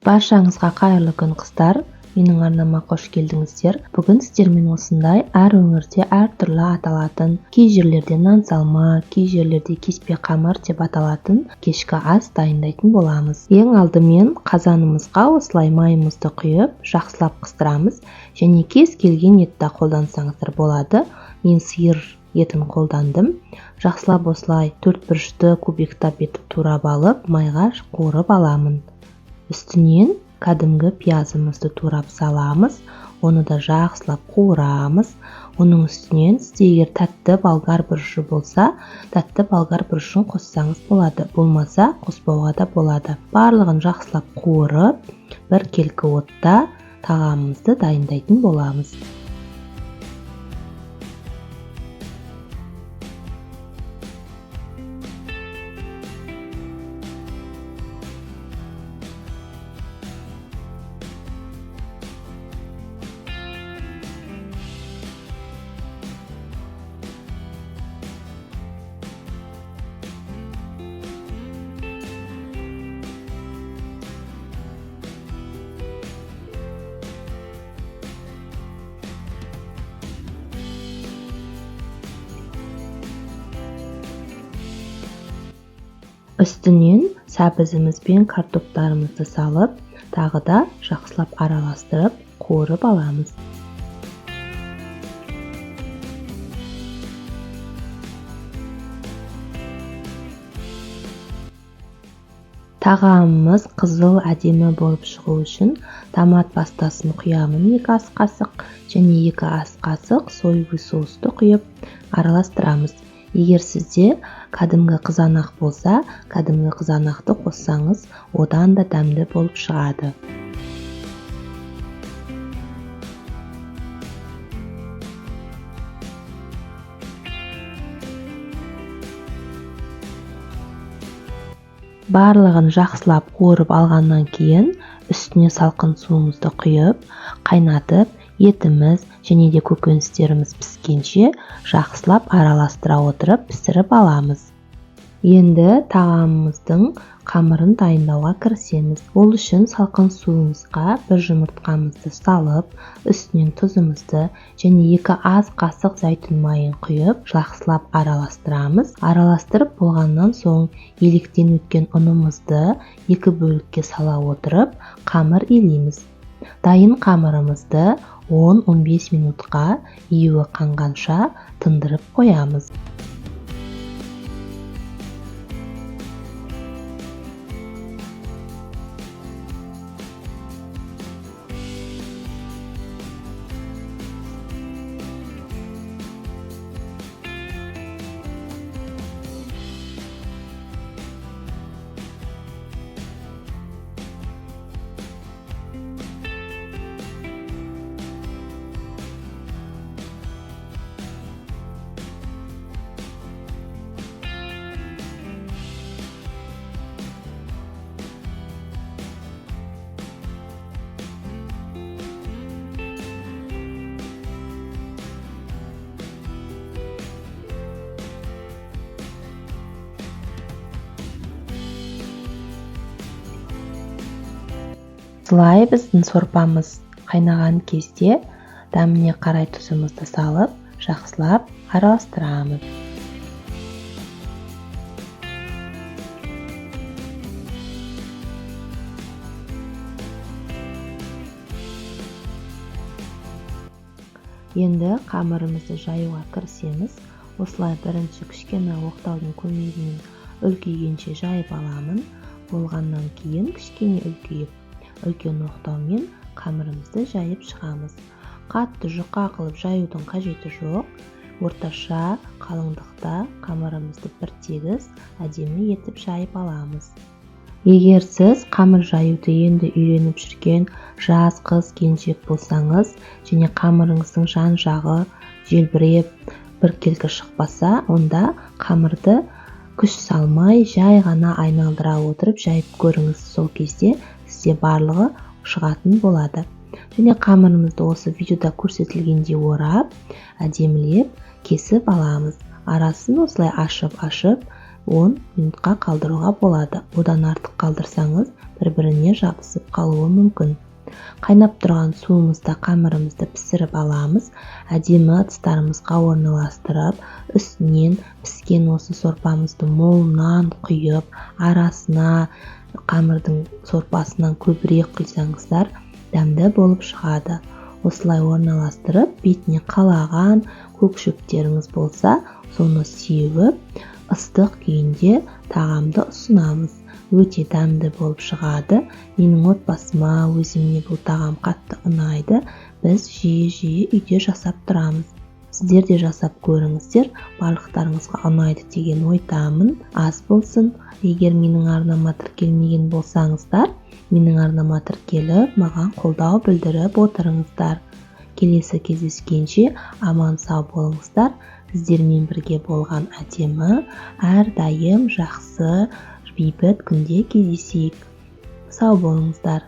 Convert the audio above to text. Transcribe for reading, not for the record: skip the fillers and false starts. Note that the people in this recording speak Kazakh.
Баршаңызға қайырлы күн қыздар. Менің арнама қош келдіңіздер. Бүгін сіздермен осындай әр өңірде әртүрлі аталатын, кей жерлерде нан салма, кей жерлерде кеспе қамыр деп аталатын кешкі ас дайындайтын боламыз. Ең алдымен қазанымызға осылай майымызды құйып, жақсылап қыздырамыз. Және кез келген етті қолдансаңыздар болады. Мен сиыр етін қолдандым. Жақсылап осылай 4 бұрышты кубиктап етіп турап алып, майға қуырып аламын. Үстінен кәдімгі пиязымызды турап саламыз, оны да жақсылап қуырамыз. Оның үстінен сізде егер тәтті болгар бұрышы болса, тәтті болгар бұрышын қоссаңыз болады, болмаса қоспауға да болады. Барлығын жақсылап қуырып, бір келкі отта тағамымызды дайындайтын боламыз. Үстінен сәбізіміз бен картоптарымызды салып, тағы да жақсылап араластырып, қуырып аламыз. Тағамымыз қызыл әдемі болып шығу үшін томат пастасын құямын 2 ас қасық және 2 ас қасық соевый соусты құйып араластырамыз. Егер сізде кәдімгі қызанақ болса, кәдімгі қызанақты қоссаңыз, одан да дәмді болып шығады. Барлығын жақсылап қуырып алғаннан кейін, үстіне салқын суымызды құйып, қайнатып, етіміз және де көкөністеріміз піскенше жақсылап араластыра отырып пісіріп аламыз. Енді тағамымыздың қамырын дайындауға кірісеміз. Ол үшін салқын суымызға 1 жұмыртқамызды салып, үстінен тұзымызды және 2 ас қасық зәйтүн майын құйып, жақсылап араластырамыз. Араластырып болғаннан соң електен өткен ұнымызды 2 бөлікке сала отырып, қамыр илейміз. Дайын қамырымызды 10-15 минутқа июі қанғанша тындырып қоямыз. Осылай біздің сорпамыз қайнаған кезде дәміне қарай тұзымызды салып, жақсылап араластырамыз. Енді қамырымызды жаюға кірісеміз. Осылай бірінші кішкене оқтаудың көмегімен үлкейгенше жайып аламын. Болғаннан кейін кішкене үлкейіп, үлкен оқтаумен қамырымызды жайып шығамыз. Қатты жұқа қылып жаюдың қажеті жоқ. Орташа қалыңдықта қамырымызды бір тегіс әдемі етіп жайып аламыз. Егер сіз қамыр жаюды енді үйреніп жүрген жас қыз келіншек болсаңыз, және қамырыңыздың жан жағы желбіреп бір келкі шықпаса, онда қамырды күш салмай, жай ғана айналдыра отырып жайып көріңіз. Сол кезде сізде барлығы шығатын болады. Және қамырымызды осы видеода көрсетілгендей орап, әдемілеп кесіп аламыз. Арасын осылай ашып 10 минутқа қалдыруға болады. Одан артық қалдырсаңыз, бір-біріне жабысып қалуы мүмкін. Қайнап тұрған суымызда қамырымызды пісіріп аламыз. Әдемі ыдыстарымызға орналастырып, үстінен піскен осы сорпамызды молынан құйып, арасына қамырдың сорпасынан көбірек құйсаңыздар, дәмді болып шығады. Осылай орналастырып, бетіне қалаған көк шөптеріңіз болса, соны сеуіп, ыстық күйінде тағамды ұсынамыз. Өте дәмді болып шығады. Менің отбасыма, өзіме бұл тағам қатты ұнайды. Біз жиі-жиі үйде жасап тұрамыз. Сіздер де жасап көріңіздер, барлықтарыңызға ұнайды деген ойдамын. Аз болсын. Егер менің арнама тіркелмеген болсаңыздар, менің арнама тіркеліп, маған қолдау білдіріп отырыңыздар. Келесі кездескенше аман сау болыңыздар. Сіздермен бірге болған әдемі, әрдайым жақсы, бейбіт күнде кездесейік. Сау болыңыздар.